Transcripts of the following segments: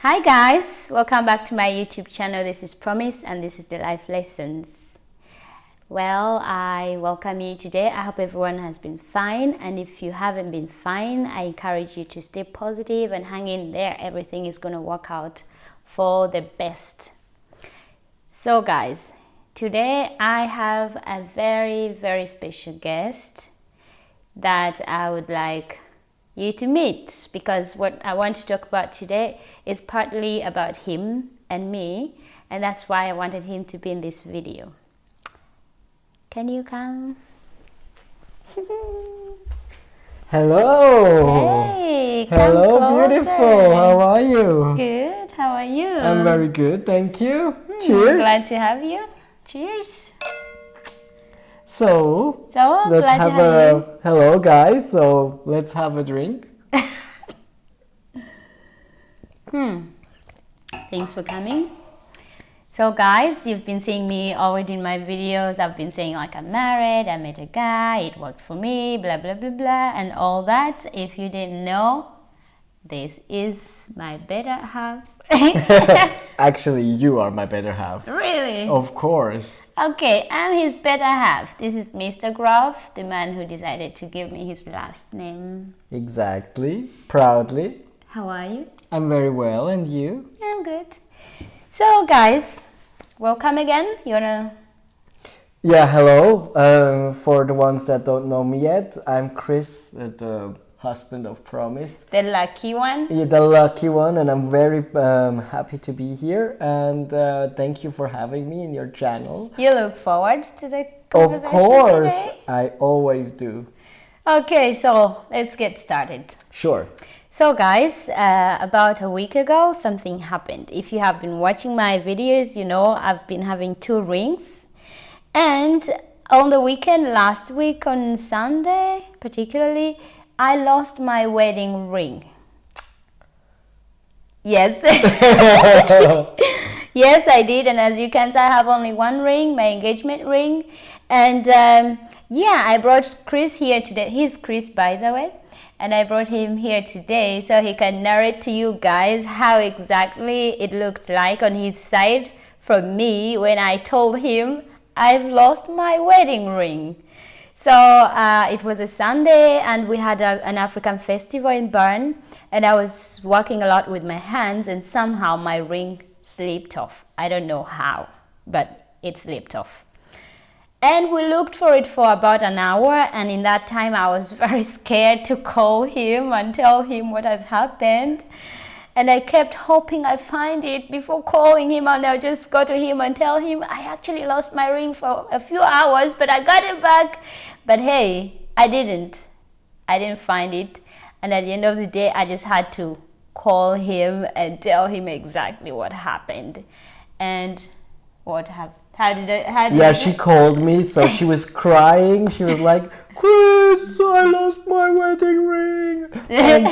Hi guys, welcome back to my YouTube channel. This is Promise and this is the Life Lessons. Well, I welcome you today. I hope everyone has been fine, and if you haven't been fine, I encourage you to stay positive and hang in there. Everything is going to work out for the best. So guys, today I have a very special guest that I would like you to meet, because what I want to talk about today is partly about him and me, and that's why I wanted him to be in this video. Can you come? Hello. Hey, come hello, closer. beautiful. How are you? Good. How are you? I'm very good, thank you. Cheers. Glad to have you. Cheers. So So let's glad have to have you. hello, guys. So let's have a drink. Thanks for coming. So guys, you've been seeing me already in my videos. I've been saying like I'm married, I met a guy, it worked for me, blah blah blah blah, and all that. If you didn't know, this is my better half. Actually, you are my better half. Really? Of course. Okay, I'm his better half. This is Mr. Graf, the man who decided to give me his last name. Exactly. Proudly. How are you? I'm very well, and you? I'm good. So guys, welcome again. You wanna... Yeah, hello. For the ones that don't know me yet, I'm Chris, the husband of Promise. The lucky one? Yeah, the lucky one, and I'm very happy to be here, and thank you for having me in your channel. You look forward to the Of conversation course, today? I always do. Okay, so let's get started. Sure. So guys, about a week ago, something happened. If you have been watching my videos, you know I've been having 2 rings. And on the weekend, last week on Sunday particularly, I lost my wedding ring. Yes. Yes, I did. And as you can see, I have only 1 ring, my engagement ring. And yeah, I brought Chris here today. He's Chris, by the way. And I brought him here today so he can narrate to you guys how exactly it looked like on his side from me when I told him I've lost my wedding ring. So it was a Sunday, and we had an African festival in Bern, and I was working a lot with my hands, and somehow my ring slipped off. I don't know how, but it slipped off. And we looked for it for about an hour, and in that time I was very scared to call him and tell him what has happened. And I kept hoping I find it before calling him, and I'll just go to him and tell him I actually lost my ring for a few hours, but I got it back. But hey, I didn't find it. And at the end of the day, I just had to call him and tell him exactly what happened. And what happened? She called me, so she was crying. She was like, Chris, I lost my wedding ring. And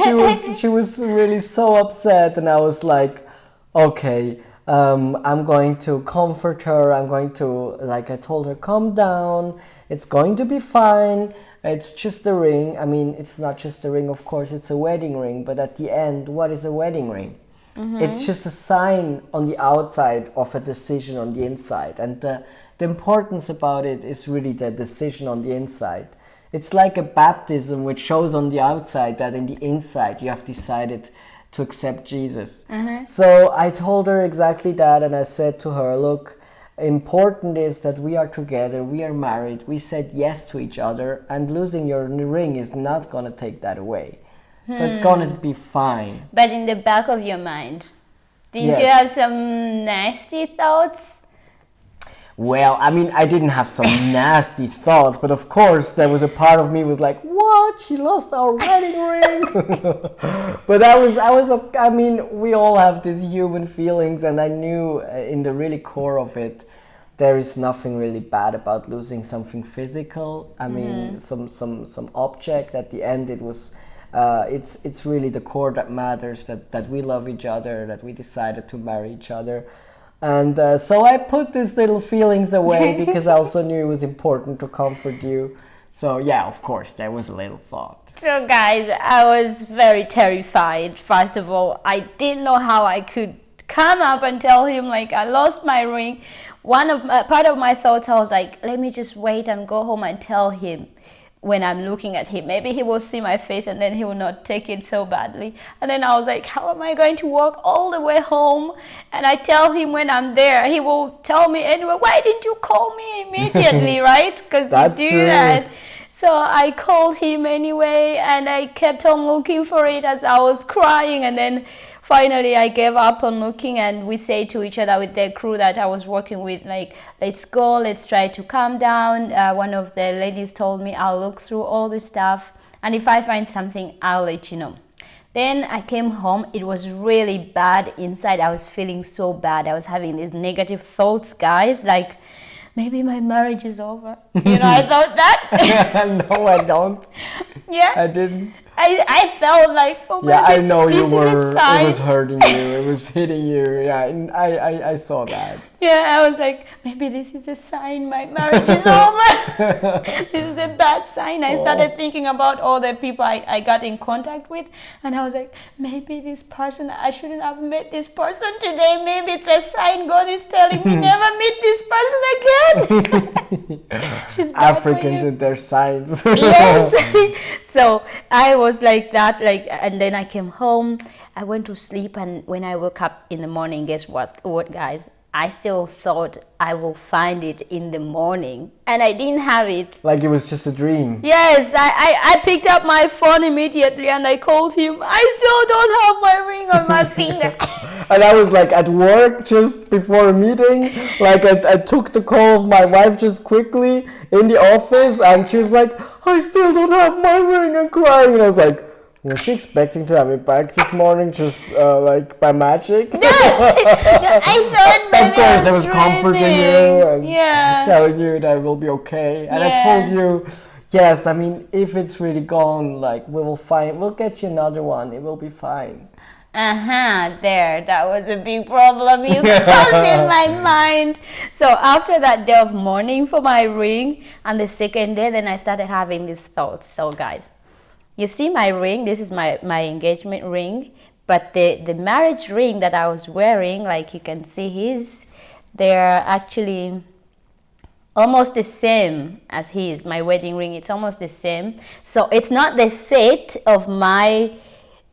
she was really so upset, and I was like, okay, I'm going to comfort her. I'm going to, I told her, calm down. It's going to be fine. It's just a ring. I mean, it's not just a ring, of course, it's a wedding ring. But at the end, what is a wedding ring? Mm-hmm. It's just a sign on the outside of a decision on the inside. And the importance about it is really the decision on the inside. It's like a baptism which shows on the outside that in the inside you have decided to accept Jesus. Mm-hmm. So I told her exactly that, and I said to her, look, important is that we are together, we are married, we said yes to each other, and losing your ring is not going to take that away. So it's going to be fine. But in the back of your mind, didn't Yes. you have some nasty thoughts? Well, I mean, I didn't have some nasty thoughts, but of course there was a part of me was like, what? She lost our wedding ring? But I mean, we all have these human feelings, and I knew in the really core of it, there is nothing really bad about losing something physical. I mean, some object. At the end, it was... it's really the core that matters, that we love each other, that we decided to marry each other. And so I put these little feelings away because I also knew it was important to comfort you. So yeah, of course, there was a little thought. So guys, I was very terrified. First of all, I didn't know how I could come up and tell him like I lost my ring. Part of my thoughts, I was like, let me just wait and go home and tell him when I'm looking at him. Maybe he will see my face and then he will not take it so badly. And then I was like, how am I going to walk all the way home and I tell him when I'm there? He will tell me anyway, why didn't you call me immediately, right? Because you do true. that. So I called him anyway and I kept on looking for it as I was crying, and then finally I gave up on looking, and we say to each other with the crew that I was working with, like, let's go, let's try to calm down. One of the ladies told me I'll look through all the stuff and if I find something I'll let you know. Then I came home. It was really bad inside. I was feeling so bad. I was having these negative thoughts, guys, like maybe my marriage is over. You know, I thought that. No, I don't. Yeah. I didn't. I felt like, oh my Yeah, I God, know you this is a were. It sign. was hurting you. It was hitting you. Yeah, and I saw that. Yeah, I was like, maybe this is a sign my marriage is over. This is a bad sign. I started thinking about all the people I got in contact with, and I was like, maybe this person, I shouldn't have met this person today. Maybe it's a sign God is telling me never meet this person again. She's bad for Africans you. and their signs. Yes. So I was like that, and then I came home, I went to sleep, and when I woke up in the morning, guess what guys? I still thought I will find it in the morning, and I didn't have it. Like it was just a dream. Yes, I picked up my phone immediately and I called him. I still don't have my ring on my finger. And I was like at work just before a meeting. Like I took the call of my wife just quickly in the office, and she was like, I still don't have my ring, and crying. And I was like, was she expecting to have it back this morning just like by magic? No, I thought maybe Of course, I was comforting you and yeah. telling you that it will be okay. And I Yeah. told you, yes, I mean, if it's really gone, like we'll get you another one. It will be fine. There, that was a big problem you caused in my mind. So after that day of mourning for my ring, and the second day, then I started having these thoughts. So guys, you see my ring, this is my engagement ring, but the marriage ring that I was wearing, like you can see they're actually almost the same as his, my wedding ring. It's almost the same. So it's not the set of my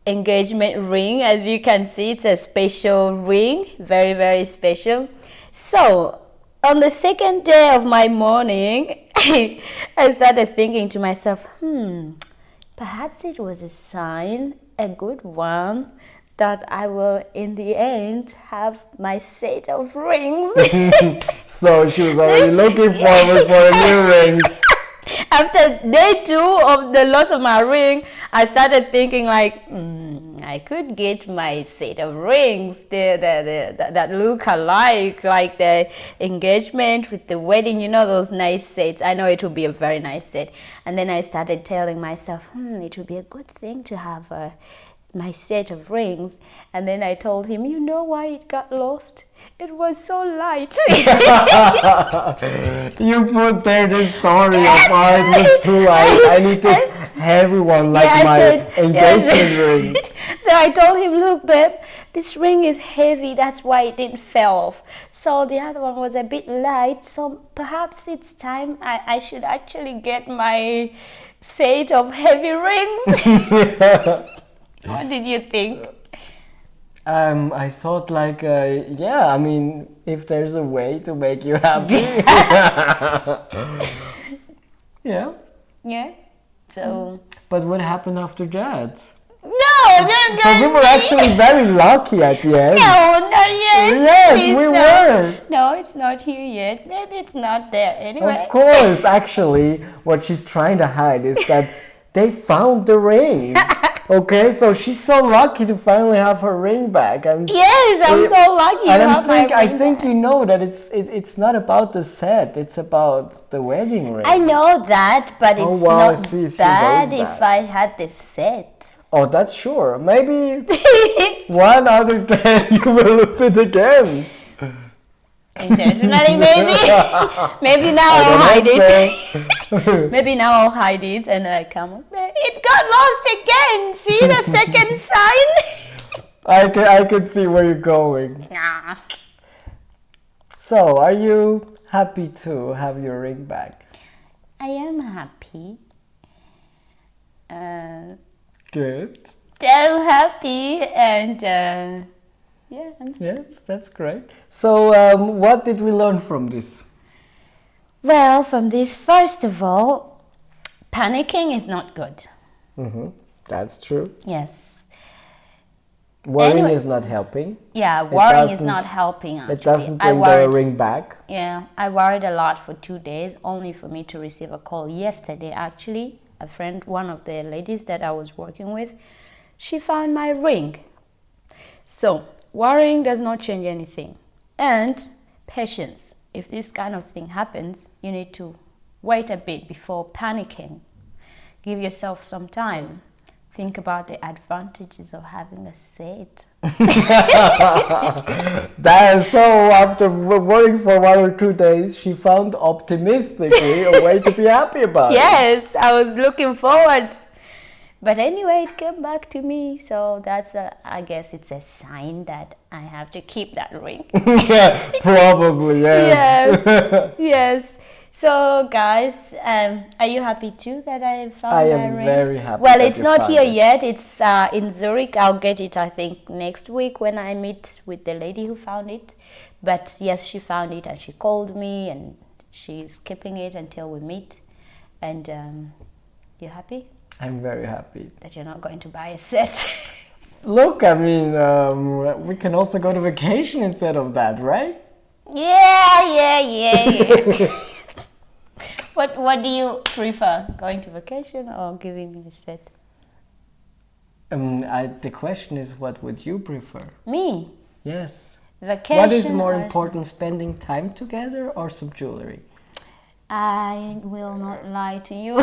engagement ring. As you can see, it's a special ring, very, very special. So on the second day of my mourning, I started thinking to myself, perhaps it was a sign, a good one, that I will in the end have my set of rings. So she was already looking forward for a new ring. After day 2 of the loss of my ring, I started thinking like, I could get my set of rings that look alike, like the engagement with the wedding, you know, those nice sets. I know it will be a very nice set. And then I started telling myself, it would be a good thing to have my set of rings. And then I told him, you know why it got lost? It was so light. You put there the story of how it was too light. I need this heavy one, like my engagement ring. So I told him, look babe, this ring is heavy, that's why it didn't fall off. So the other one was a bit light, so perhaps it's time I should actually get my set of heavy rings. What did you think? I thought like, I mean, if there's a way to make you happy. Yeah. Yeah. So. But what happened after that? No, So we were actually very lucky at the end. No, not yet. Yes, Please, we no. were. No, it's not here yet. Maybe it's not there anyway. Of course, actually, what she's trying to hide is that they found the ring. Okay, so she's so lucky to finally have her ring back. And yes, I'm so lucky. And to have my I ring think back. you know that it's not about the set; it's about the wedding ring. I know that, but it's wow, not see, she bad knows if that. I had the set. Oh, that's sure. Maybe one other day you will lose it again. Intentionally, maybe. Maybe now I'll hide it. Maybe now I'll hide it and I come. It got lost again. See the second sign? I can see where you're going. Nah. So, are you happy to have your ring back? I am happy. Good. So happy and yeah. Yes, that's great. So, what did we learn from this? Well, from this, first of all, panicking is not good. That's true. Yes. Worrying Anyway. is not helping. Yeah, worrying is doesn't- not helping actually. It doesn't I bring the worried. ring back. Yeah, I worried a lot for 2 days, only for me to receive a call yesterday. Actually, a friend, one of the ladies that I was working with, she found my ring. So, worrying does not change anything. And patience. If this kind of thing happens, you need to wait a bit before panicking. Give yourself some time. Think about the advantages of having a set. So after worrying for 1 or 2 days, she found optimistically a way to be happy about Yes, I was looking forward. But anyway, it came back to me. So that's I guess it's a sign that I have to keep that ring. it. Probably, yes. Yes, yes. So guys, are you happy too that I found I my am ring? very happy Well, that it's you not found here it. yet. It's in Zurich. I'll get it, I think, next week when I meet with the lady who found it. But yes, she found it and she called me and she's keeping it until we meet. And you happy I'm very happy. that you're not going to buy a set? Look, I mean, we can also go to vacation instead of that, right? Yeah. What do you prefer, going to vacation or giving me a set? The question is, what would you prefer? Me? Yes. Vacation. What is more or- important, spending time together or some jewelry? I will not lie to you.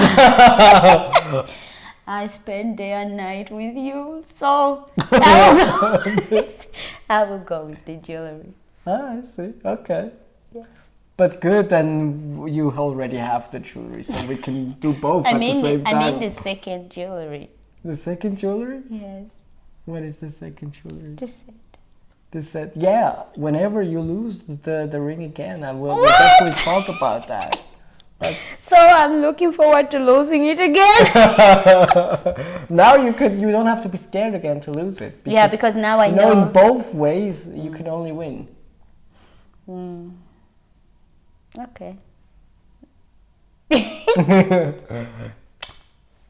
I spend day and night with you, so I will go with the jewelry. Ah, I see. Okay. Yes. But good, then you already have the jewelry, so we can do both I at mean, the same time. I mean the second jewelry. The second jewelry? Yes. What is the second jewelry? Just it. The set. Yeah, whenever you lose the ring again, we'll definitely talk about that. So I'm looking forward to losing it again. Now you don't have to be scared again to lose it. Yeah, because now I in know. both ways you can only win. Okay.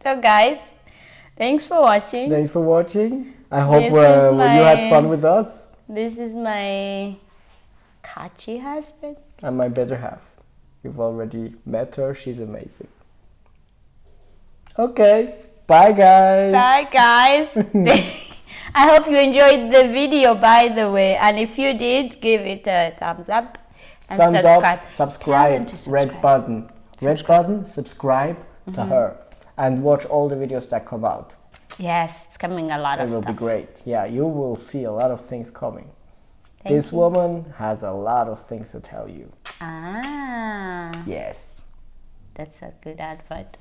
So guys, thanks for watching. Thanks for watching. I hope This you is had my- fun with us This is my Kachi husband. and my better half. You've already met her. She's amazing. Okay. Bye, guys. Bye guys. I hope you enjoyed the video, by the way, and if you did, give it a thumbs up and Thumbs subscribe. up, subscribe, Tell them to red button. Red button, subscribe to her. And watch all the videos that come out. Yes, it's coming a lot It of will stuff. be great. Yeah, you will see a lot of things coming. Thank This you. woman has a lot of things to tell you. Ah, Yes. that's a good advert.